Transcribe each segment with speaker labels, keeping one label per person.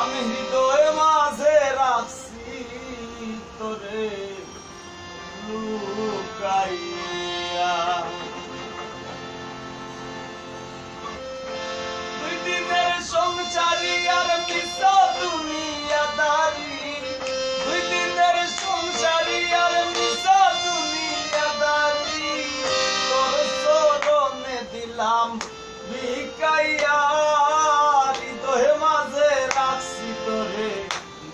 Speaker 1: আমি হৃদয় মাঝে রাখছি তোরে লুকাইয়া। দুই দিনের সংসারী আর মিশা দুনিয়াদারি, দুই দিনের সংসারী আর মিশা দুনিয়াদারি, তোর চরণে দিলাম ভিকাইয়া। হৃদয় মাঝে রাখছি তোরে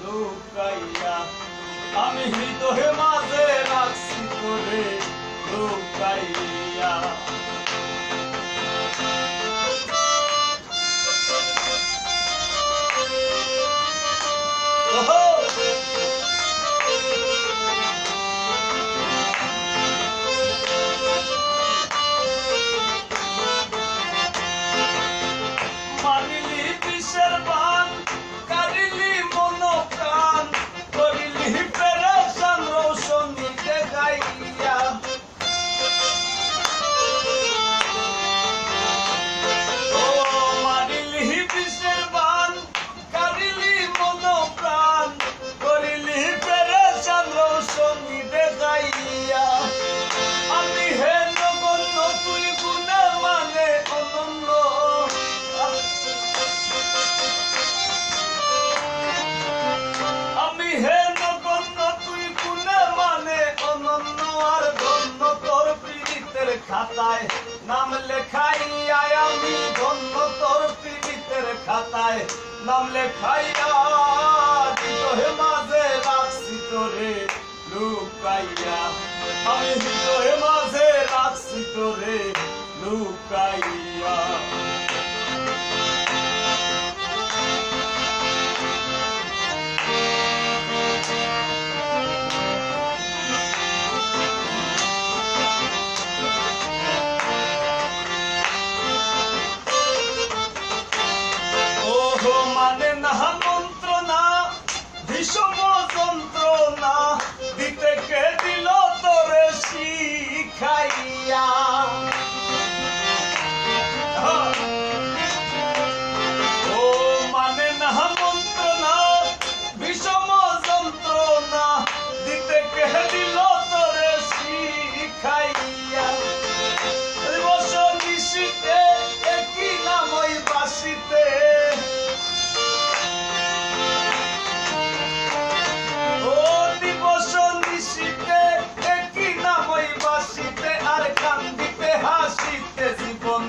Speaker 1: লুকাইয়া, আমি হৃদয় মাঝে রাখছি তোরে লুকাইয়া। মানিলি বিষের বান, কারিলি মন প্রাণ, করিলি পেরেশান রৌশনী দেখাইয়া। ও মানিলি বিষের বান, কারিলি মন প্রাণ, করিলি পেরেশান রৌশনী দেখাইয়া। আমি হে নগণ্য তুই গুণে মানে অনন্য, আমি হে নগণ্য তুই গুণে মানে অনন্য। আর ধন্য তোর পীড়িতের খাতায় নাম লেখাইয়া, আমি ধন্য তোর পীড়িতের খাতায় নাম লেখাইয়া। হৃদয় মাঝে রাখছি তোরে লুকাইয়া, আমি হৃদয় মাঝে রাখছি তোরে লুকাইয়া। মানে না মন্ত্রণা, ভীষণ যন্ত্রণা, দিতে কে দিল তোরে শিখাইয়া। ও মানে না মন্ত্রণা, ভীষণ যন্ত্রণা, দিতে কে দিল তোরে শিখাইয়া। দিবস নিশিতে একই নামই বাসিতে, আর কান্দিতে হাসিতে জীবন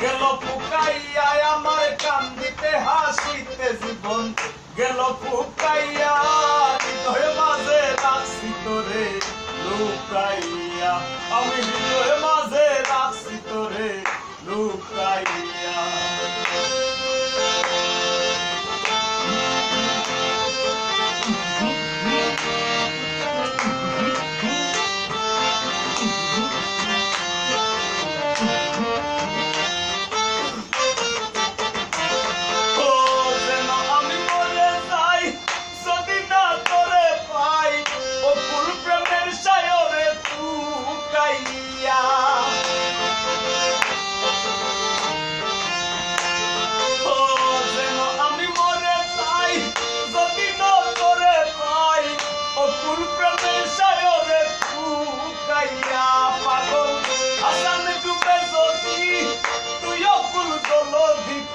Speaker 1: গেল ফুকাইয়া। আমার কান্দিতে হাসিতে জীবন গেল ফুকাইয়া। হৃদয় মাঝে রাখছি তোরে লুকাইয়া, আমি হৃদয় মাঝে রাখছি তোরে লুকাইয়া।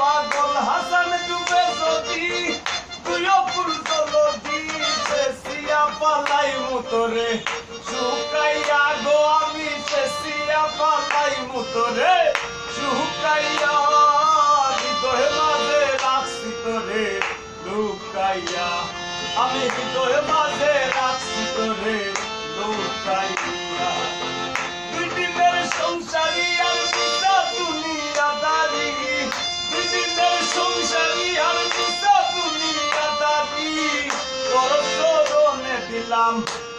Speaker 1: পাগল হাসান ডুবে যদি তুইও ফুল জলদি, শেষিয়া পালাই মুতরে শুকাইয়া গো, আমি শেষিয়া পালাই মুতরে শুকাইয়া। হৃদয় মাঝে রাখছি তোরে লুকাইয়া, আমি হৃদয় মাঝে রাখছি তোরে লুকাইয়া। দুই দিনের সংসারী আর মিশা দুনিয়াদারি, দুই দিনের সংসারী আর মিশা দুনিয়াদারি, তোর চরণে দিলাম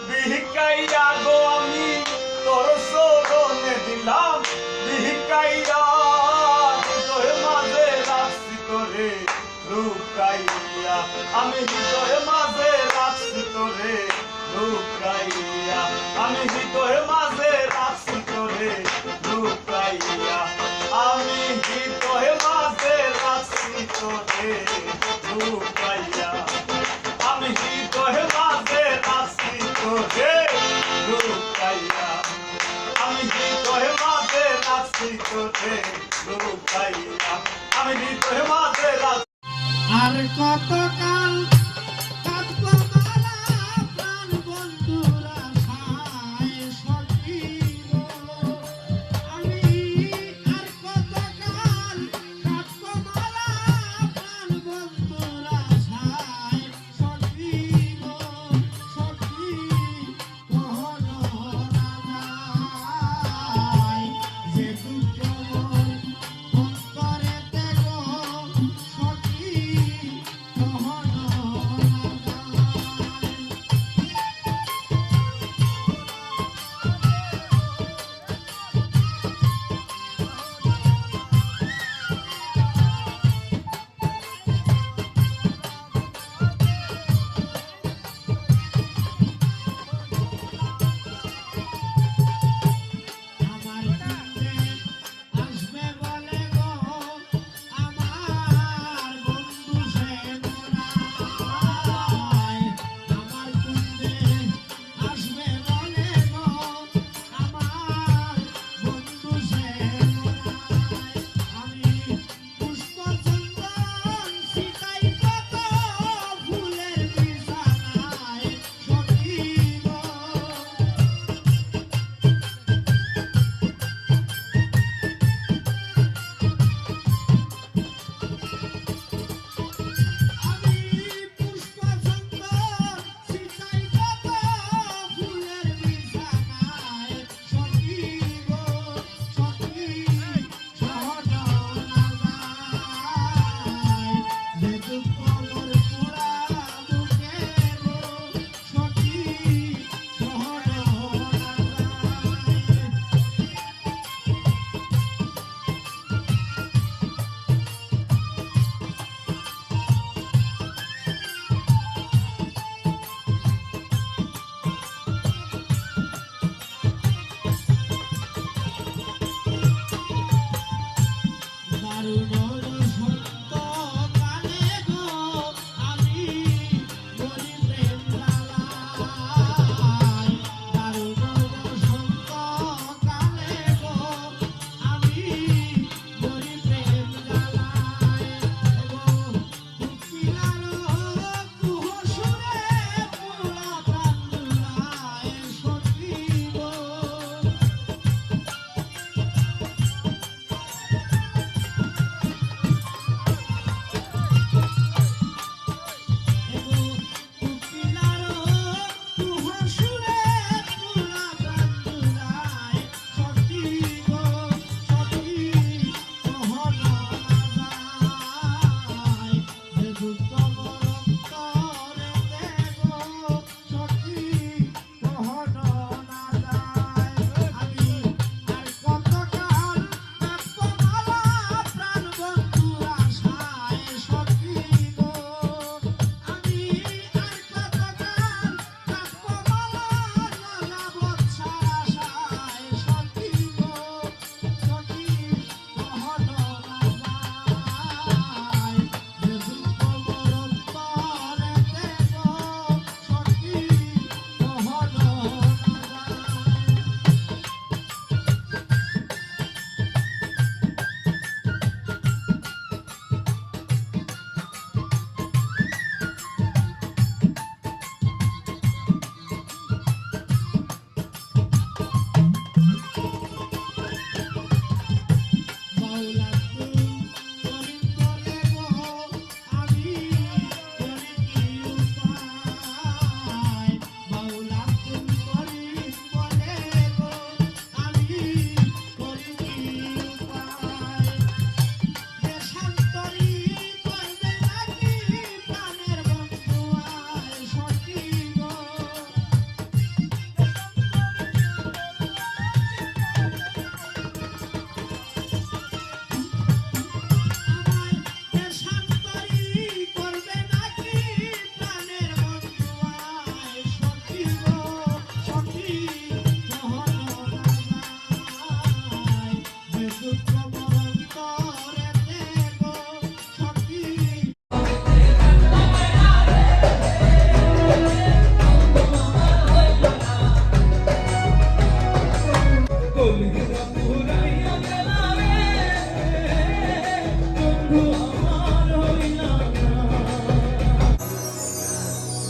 Speaker 1: ভিকাইয়া গো, আমি তোর চরণে দিলাম ভিকাইয়া। হৃদয় মাঝে রাখছি তোরে লুকাইয়া, আমি হৃদয় মাঝে রাখছি তোরে লুকাইয়া, আমি হৃদয় মাঝে রাখছি তোরে লুকাইয়া, আমি হৃদয় মাঝে রাখছি তোরে লুকাইয়া।
Speaker 2: আর কতকাল কাঁদবো মালা প্রাণ বন্ধুর আশায় সখী গো। আমি আর কতকাল কাঁদবো মালা প্রাণ বন্ধুর আশায় সখী গো, সখী কহনো না যায় যে দুঃখ মোর অন্তরেতে গো, সখী কহনো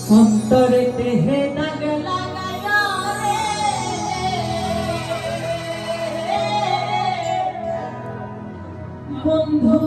Speaker 3: অন্তরে দেহে দাগ লাগায়া রে বন্ধু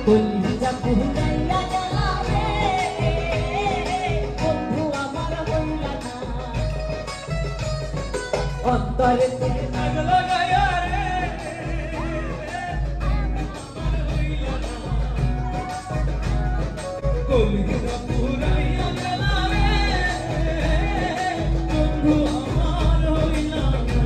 Speaker 3: কলিজা পুরাইয়া গেলা রে বন্ধু আমার হইলা না অন্তরে দাগ লাগায়া রে কলিজা পুরাইয়া গেলা রে বন্ধু আমার হইলা না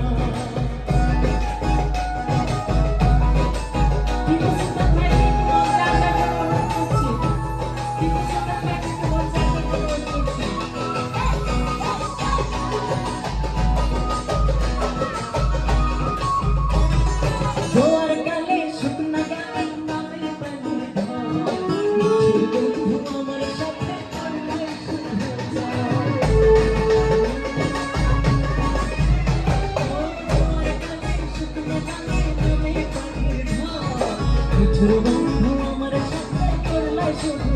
Speaker 3: বন্ধু আমার সাথে করলা শুধু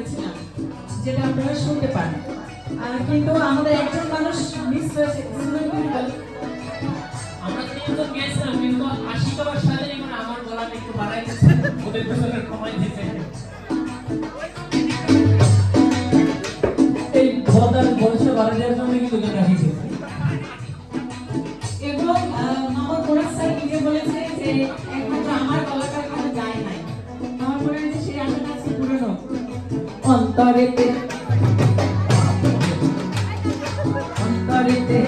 Speaker 4: বলেছিলাম, যেটা আপনারা শুনতে পান। কিন্তু আমাদের একজন মানুষ মিস হয়েছে।
Speaker 3: আমরা তিনজন গেছিলাম কিন্তু আশিকাবার সাথে এবার আমার গলাটা একটু বাড়াই দিচ্ছে, ওদের পেছনে কমাই দিচ্ছে। এই গলার বয়সে বাড়াই দেওয়ার জন্য কিন্তু গান গাইছে।
Speaker 4: এগুলো মামা কোরআন স্যার নিজে বলেছে যে একমাত্র আমার গলাটা এখনো যায় নাই। আমার মনে হয় যে সেই আশাটা আজকে পূরণ হোক। অন্তরেতে অন্তরেতে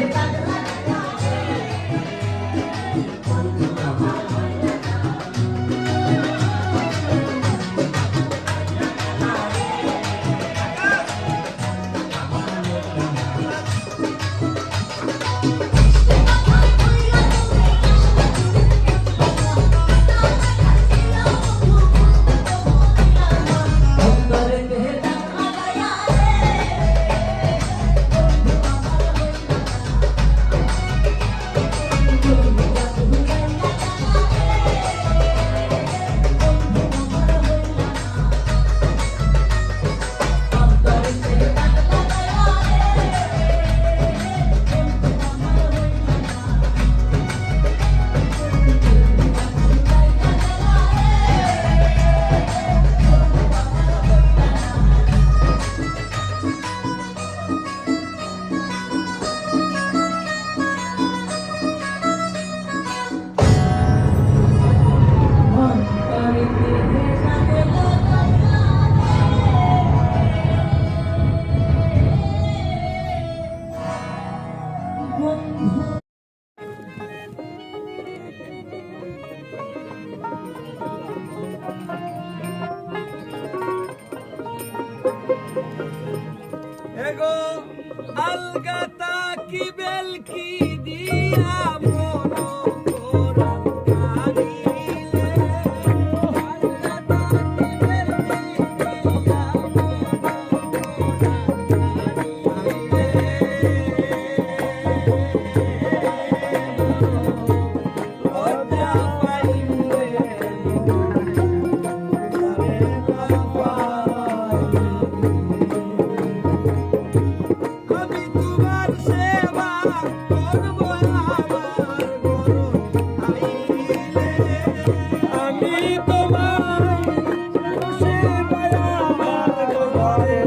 Speaker 1: এগো আলগাতা কি বেলকি দিয়া মন কোরআন কারিলে আলগাতা কি বেলকি দিয়া মন কোরআন কারিলে লজ্জা পাইলে আমি তোমার সেবা করব আমার গুরু আইলে আমি তোমার সেবা আমার ঘরে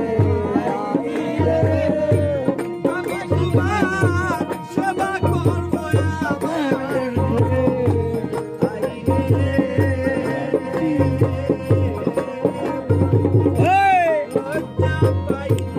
Speaker 1: আইলে আমি তোমার সেবা করব আমার ঘরে আইলে লজ্জা পাইলে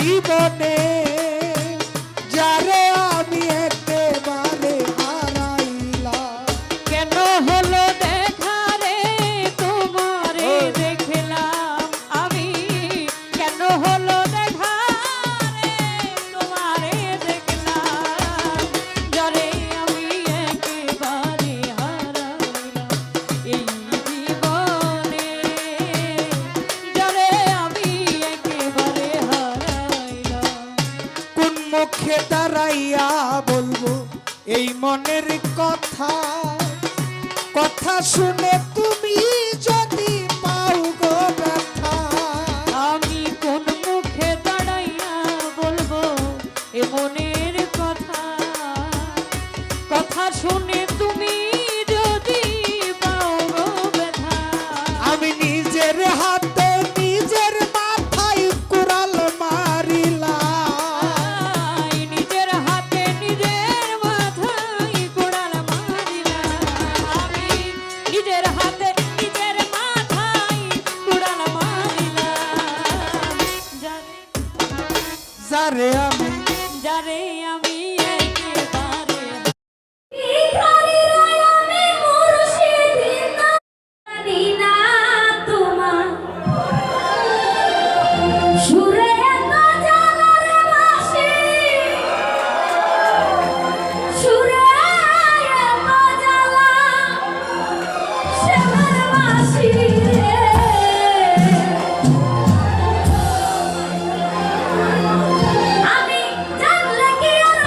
Speaker 2: জীবনে যারে আমি একেবারে হারাইলাম।
Speaker 4: কেন হলো দেখা রে তোমারে দেখলাম আমি, কেন হলো দেখা রে তোমারে দেখলাম, যারে আমি একেবারে হারাইলাম এই জীবনে, যারে আমি একেবারে হারাইলাম।
Speaker 2: কোন মুখে দাঁড়াইয়া বলবো এই মনের কথা, কথা শুনে তুমি যদি পাও গো ব্যথা।
Speaker 4: আমি কোন মুখে দাঁড়াইয়া বলবো এ মনের কথা, কথা শুনে তুমি যদি পাও গো ব্যথা।
Speaker 2: আমি নিজের হাতে নিজের মাথায় কুড়াল মারিলাম।
Speaker 4: নিজের হাতে নিজের মাথায় কুড়াল মারিলাম, আমি নিজের হাতে নিজের মাথায় কুড়াল মারিলাম।
Speaker 2: যারে আমি
Speaker 4: যারে আমি একেবারে
Speaker 5: আমি জানলে কি আর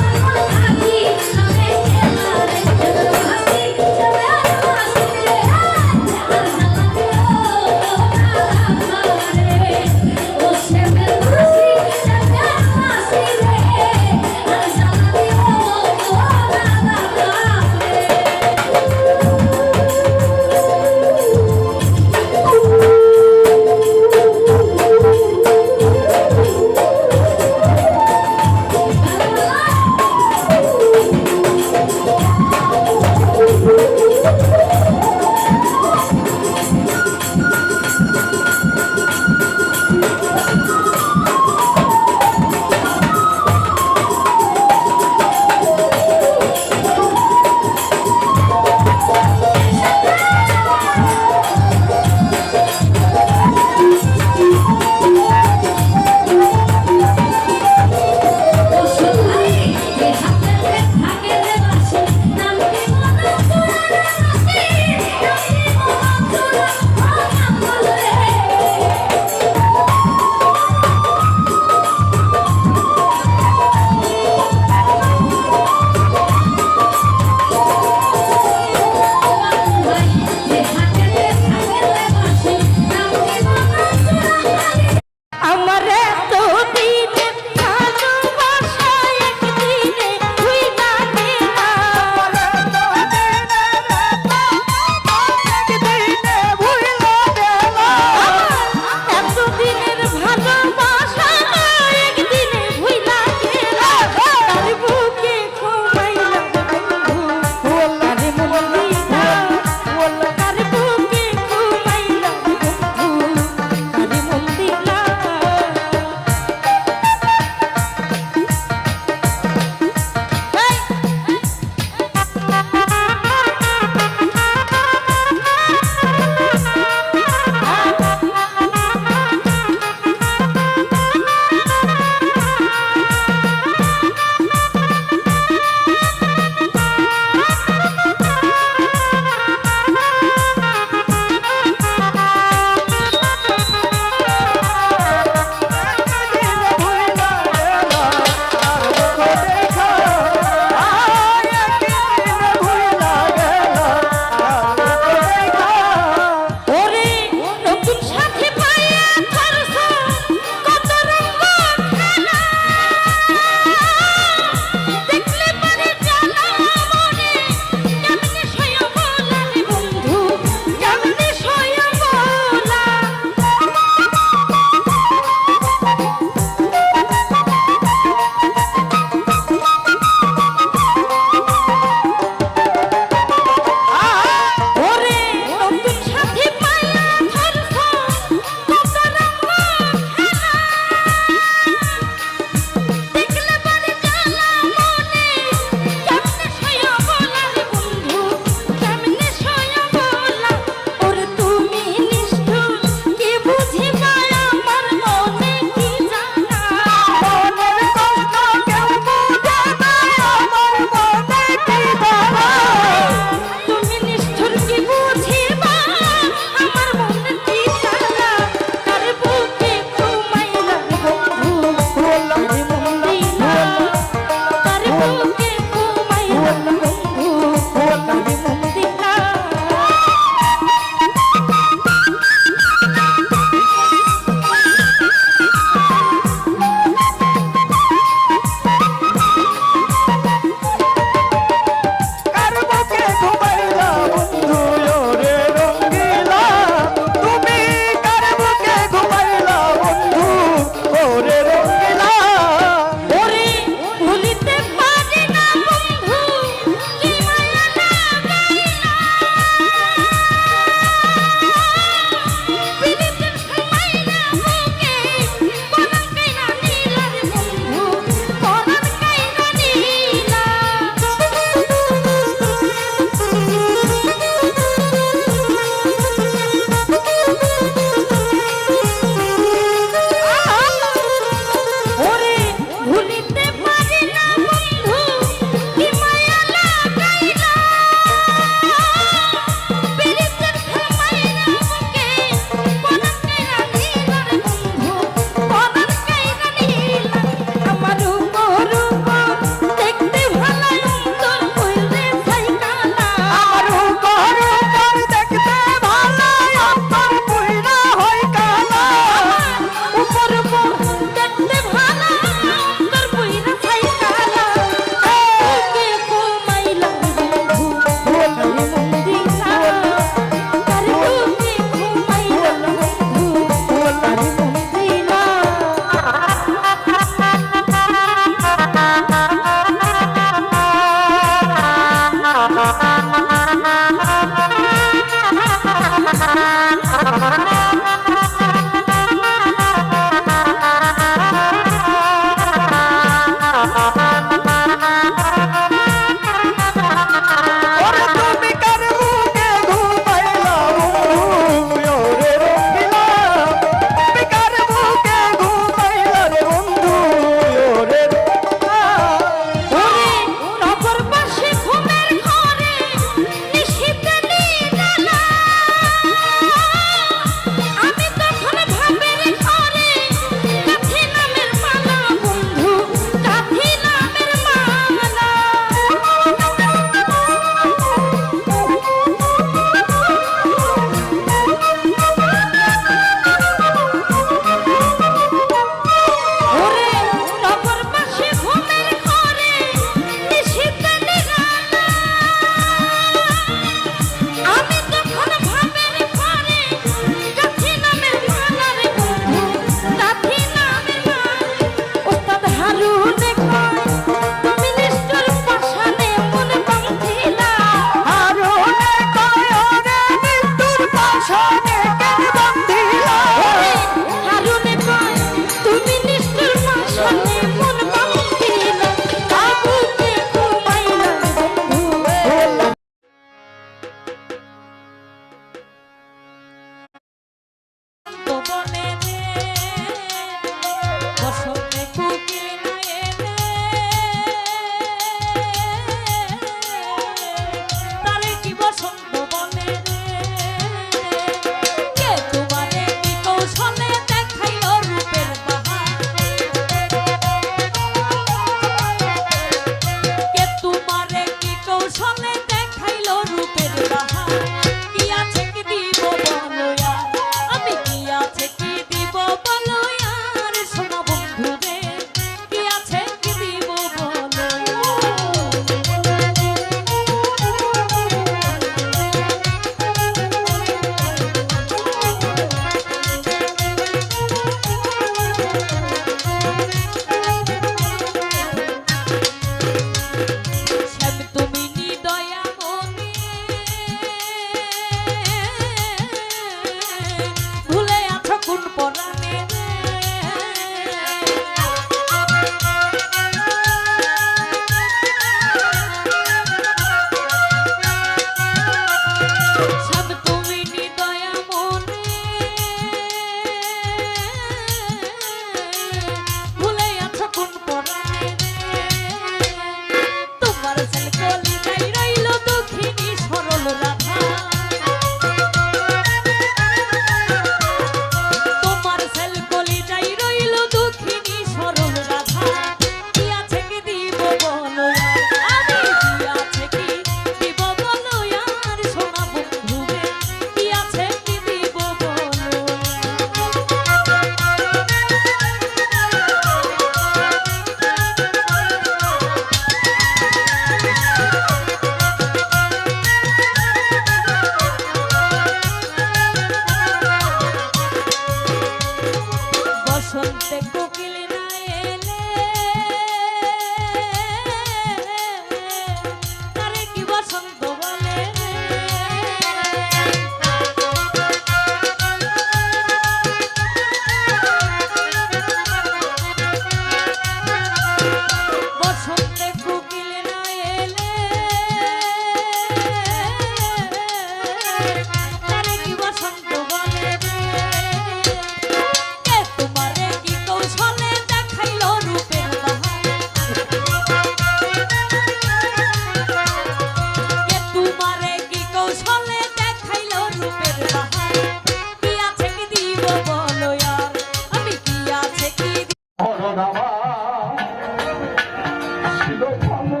Speaker 1: ছিল ভালো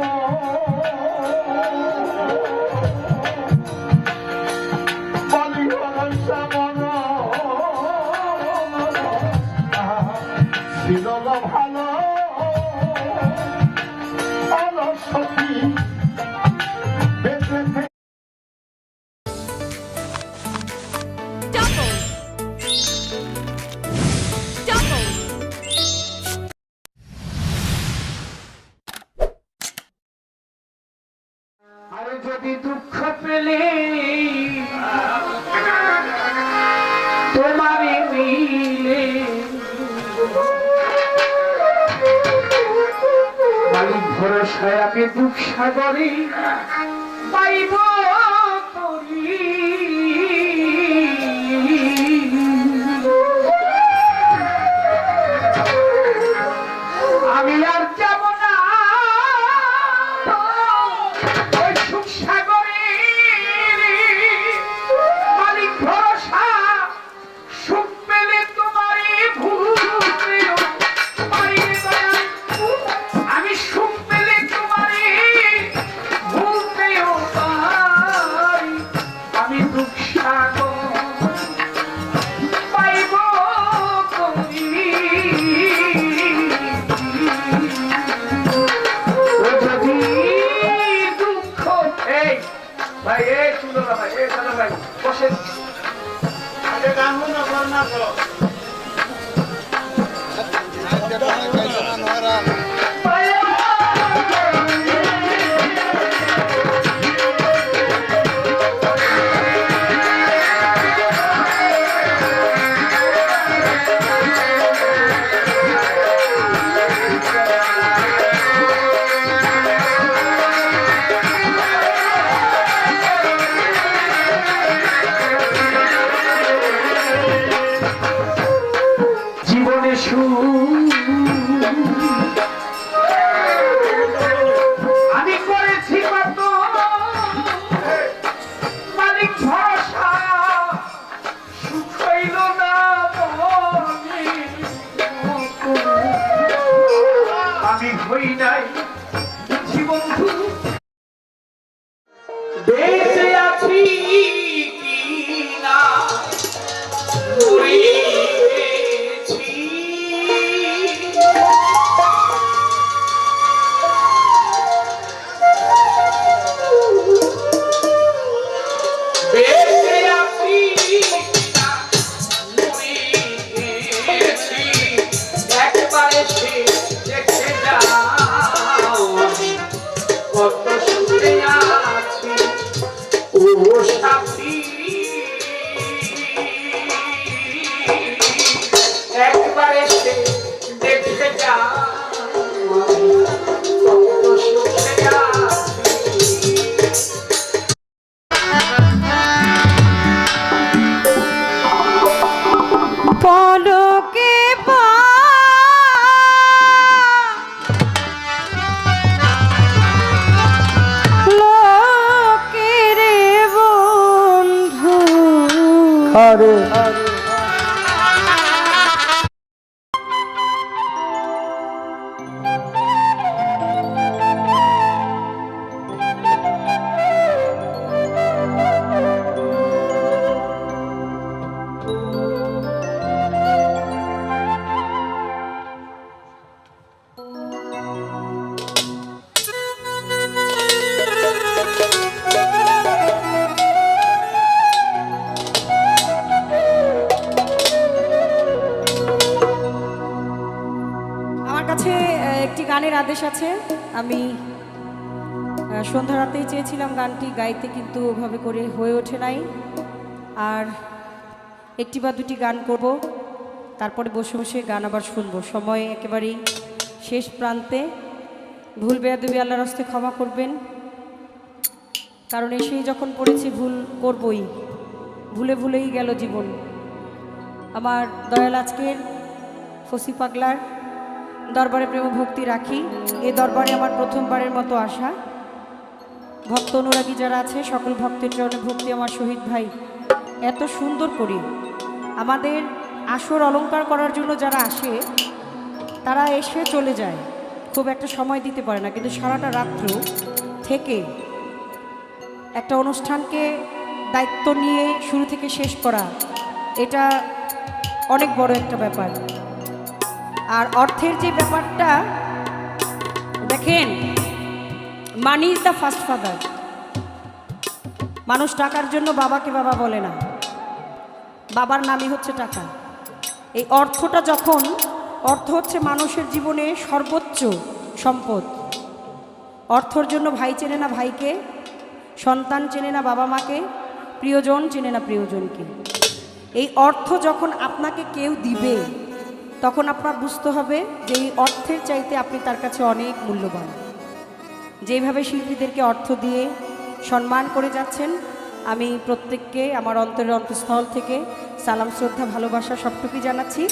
Speaker 1: বালি হলাম সামন ছিল না ভালো অলস সখী বেঁচে থেকে
Speaker 3: আরে যদি দুঃখ পেলে তোমারে মিলে মালিক ভরসায় আমি দুঃখ সাগরে পাইব করি আমি আর যাব না ওই সুখ সাগরে মালিক ভরসা সুখ পেলে তোমারে ভুলতেও পারি দয়াল আমি সুখ পেলে তোমারে ভুলতেও পারি আমি দুঃখ সাগর পাইব করি যদি দুঃখ এই ভাই এই শুনো না ভাই এই শোনো ভাই বসেন আগে গান না বল না করো জীবনে আমি করেছি কত মালিক ভরসা সুখ হইল না মনে আমি হই নাই জীবন্ধু বেঁচে আছি কি না মরে গেছি বেঁচে আছি না মরে গেছি একবারে সে দেখে যাও আমি কত সুখে আছি ও সাথী একবারে সে দেখে যাও কত সুখে আছি
Speaker 4: পলকে লোকের বন্ধু আমার কাছে একটি গানের আদেশ আছে। আমি সন্ধ্যা রাতেই চেয়েছিলাম গানটি গাইতে, কিন্তু ওভাবে করে হয়ে ওঠে নাই। আর একটি বা দুটি গান করব, তারপরে বসে বসে গান আবার শুনবো। সময় একেবারেই শেষ প্রান্তে। ভুল বেয়াদবি আল্লাহর হস্তে ক্ষমা করবেন, কারণ এসেই যখন পড়েছি ভুল করবই, ভুলে ভুলেই গেল জীবন। আমার দয়াল আজকের ফসি পাগলার দরবারে প্রেম ভক্তি রাখি। এ দরবারে আমার প্রথমবারের মতো আসা। ভক্ত অনুরাগী যারা আছে সকল ভক্তের চরণে ভক্তি। আমার শহীদ ভাই এত সুন্দর করে আমাদের আসর অলংকার করার জন্য যারা আসে তারা এসে চলে যায়, খুব একটা সময় দিতে পারে না, কিন্তু সারাটা রাত্র থেকে একটা অনুষ্ঠানকে দায়িত্ব নিয়ে শুরু থেকে শেষ করা, এটা অনেক বড় একটা ব্যাপার। আর অর্থের যে ব্যাপারটা, দেখেন, money is the first father. মানুষ টাকার জন্য বাবাকে বাবা বলে না, বাবার নামই হচ্ছে টাকা। এই অর্থটা যখন, অর্থ হচ্ছে মানুষের জীবনে সর্বোচ্চ সম্পদ। অর্থর জন্য ভাই চেনে না ভাইকে, সন্তান চেনে না বাবা মাকে, প্রিয়জন চেনে না প্রিয়জনকে। এই অর্থ যখন আপনাকে কেউ দিবে, তখন আপনার বুঝতে হবে যে এই অর্থের চাইতে আপনি তার কাছে অনেক মূল্যবান। যেভাবে শিল্পীদেরকে অর্থ দিয়ে সম্মান করে যাচ্ছেন, আমি প্রত্যেককে আমার অন্তরের অন্তঃস্থল থেকে সালাম, শ্রদ্ধা, ভালোবাসা সবটুকুই জানাচ্ছি।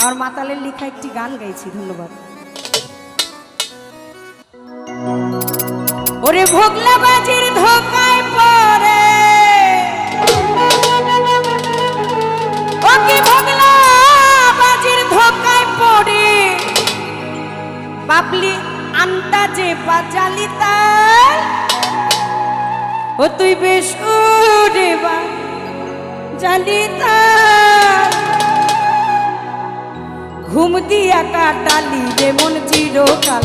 Speaker 4: আমার মাতালের লেখা একটি গান গাইছি। ধন্যবাদ। ওরে ভোগলা বাজির ধোকায় পড়ে, ও কি ভোগলা বাজির ধোকায় পড়ে, বাবলি আন্দাজে বাজালি তার, ও তুই বেশ উড়ে বা জালি তার, ঘুম দিয়া কাটালি রে মন চিরকাল,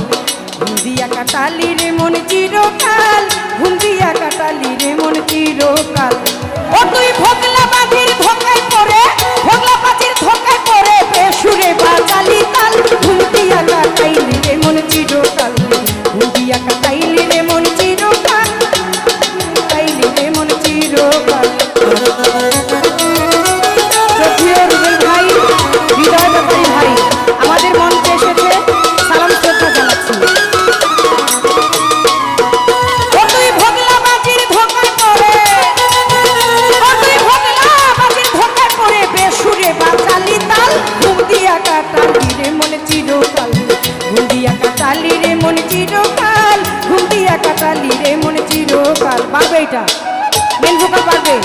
Speaker 4: ঘুম দিয়া কাটালি রে মন চিরকাল, ঘুম দিয়া কাটালি রে মন চিরকাল। ও তুই ভোগলা বাজির ধোকায় পড়ে, ভোগলা বাজির ধোকায় পড়ে, বেসুরে বাজালি তাল, ঘুম দিয়া কাটাইলি রে মন চিরকাল, ঘুম দিয়া কাটাইলি রে মন চিরকাল, কাটাইলি রে মন চিরকাল। ভাই, হৃদয় ব্যাপারী ভাই আমাদের মঞ্চে এসেছে, সালাম শ্রদ্ধা জানাচ্ছি। ও তুই ভোগলা বাজির ধোকায় পড়ে, ও তুই ভোগলা বাজির ধোকায় পড়ে, বেসুরে বাজালি তাল, ঘুম দিয়া কাটালি রে মন চিরকাল, ঘুম দিয়া কাটালি রে মন চিরকাল, ঘুম দিয়া কাটালি রে মন চিরকাল। পারবে এটা? মেন ভোকাল পারবে?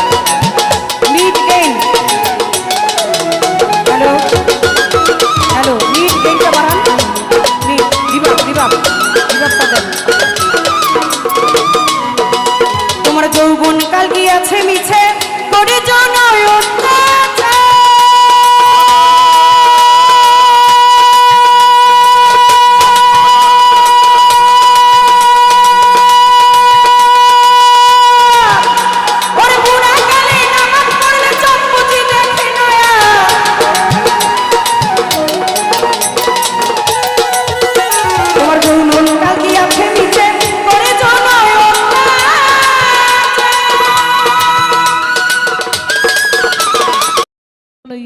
Speaker 4: Lead gain, hello hello, lead গেইনটা বাড়ান, লিড রিভাব রিভাব রিভাবটা দেন। তোমার যৌবন কাল গিয়াছে মিছে করে জনয় অত্যাচার, ওরে বুড়া কালে নামাজ পড়লে চম্পতি দেখে নয়া, তোমার যৌবন কাল গিয়াছে মিছে করে জনয়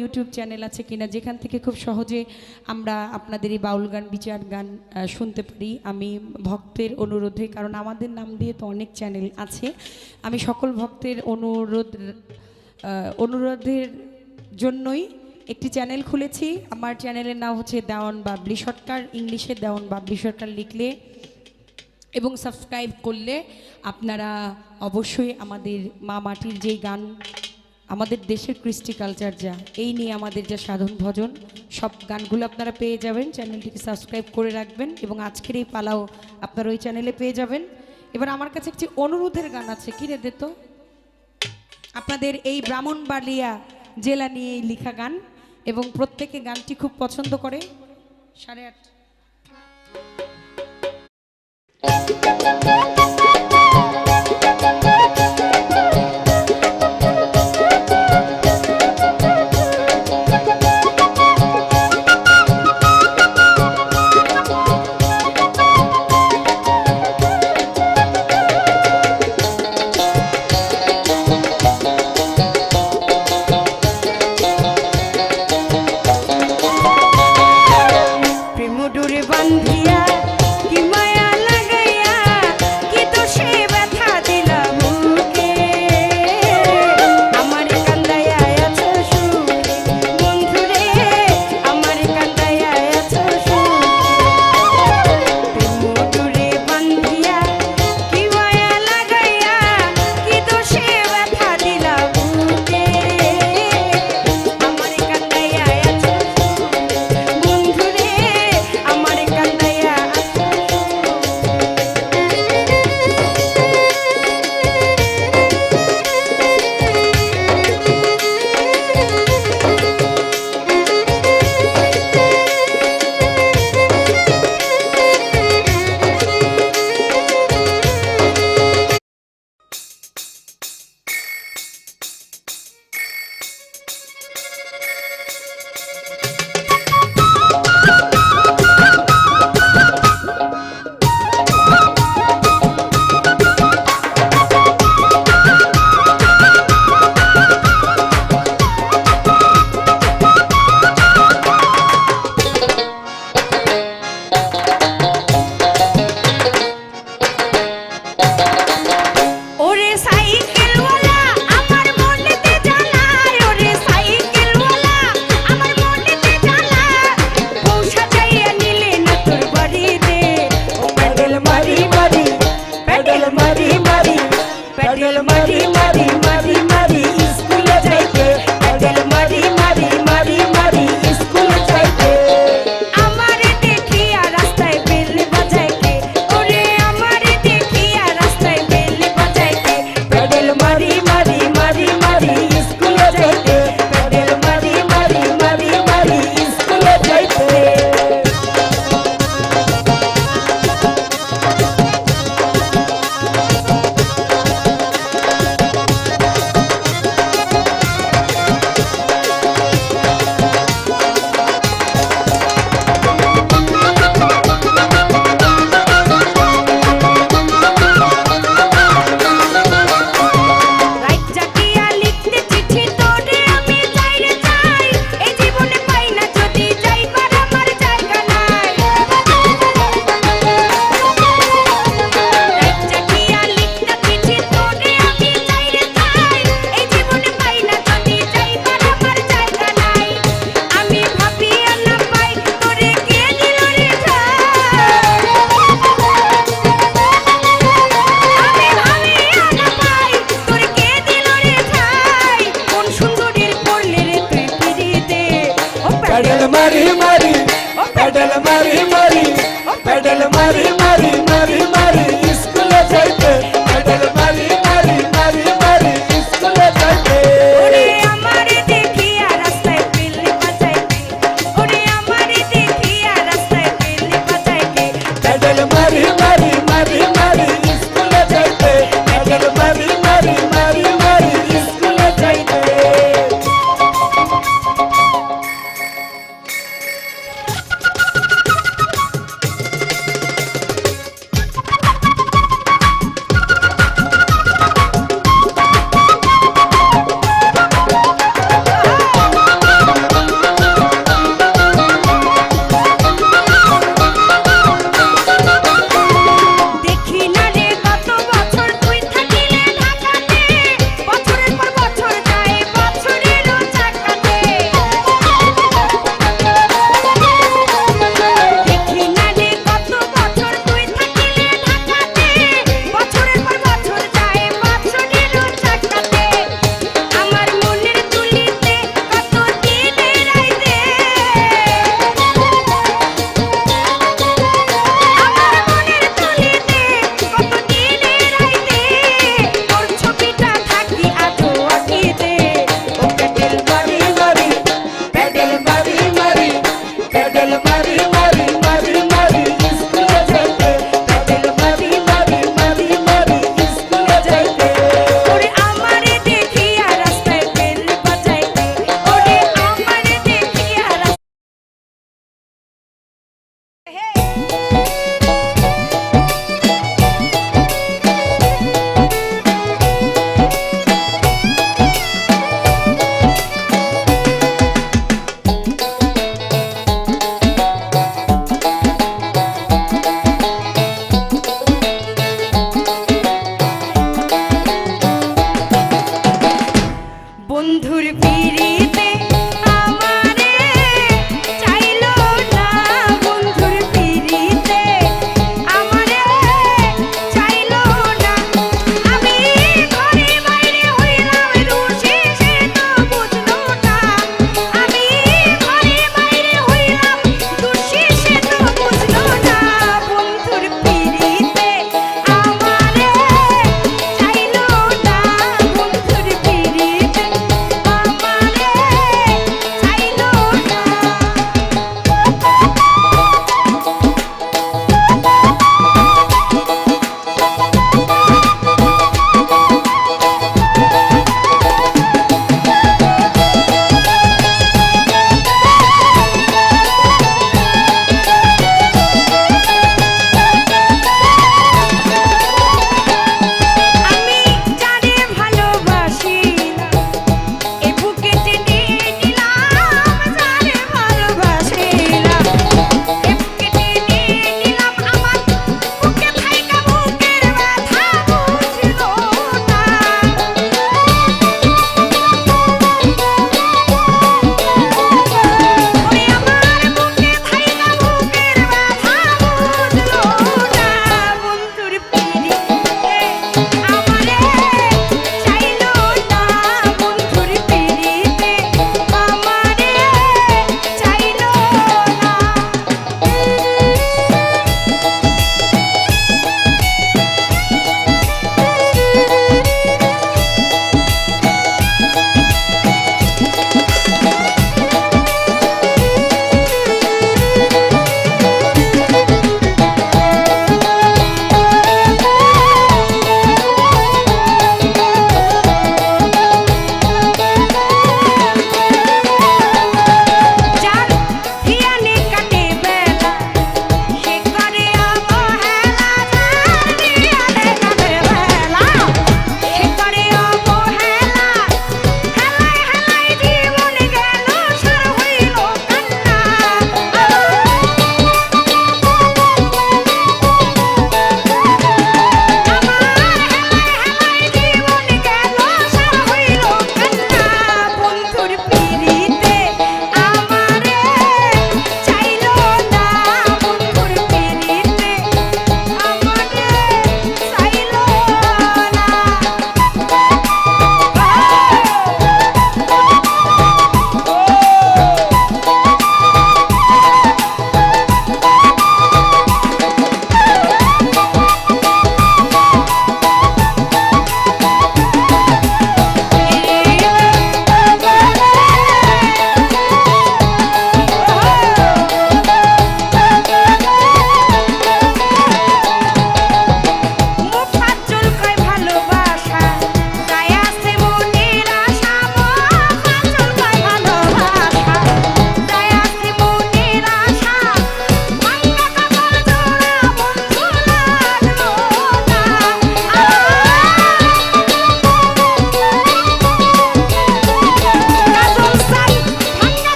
Speaker 4: ইউটিউব চ্যানেল আছে কিনা, যেখান থেকে খুব সহজে আমরা আপনাদের এই বাউল গান, বিচার গান শুনতে পারি। আমি ভক্তের অনুরোধে, কারণ আমাদের নাম দিয়ে তো অনেক চ্যানেল আছে, আমি সকল ভক্তের অনুরোধের জন্যই একটি চ্যানেল খুলেছি। আমার চ্যানেলের নাম হচ্ছে দেওয়ান বাবলি সরকার, ইংলিশে দেওয়ান বাবলি সরকার লিখলে এবং সাবস্ক্রাইব করলে আপনারা অবশ্যই আমাদের মা মাটির যেই গান, আমাদের দেশের কৃষ্টি কালচার যা, এই নিয়ে আমাদের যা সাধন ভজন, সব গানগুলো আপনারা পেয়ে যাবেন। চ্যানেলটিকে সাবস্ক্রাইব করে রাখবেন এবং আজকের এই পালাও আপনারা ওই চ্যানেলে পেয়ে যাবেন। এবার আমার কাছে একটি অনুরোধের গান আছে, কি রে দিত, আপনাদের এই ব্রাহ্মণবাড়িয়া জেলা নিয়ে লেখা গান, এবং প্রত্যেকে গানটি খুব পছন্দ করে। 8:30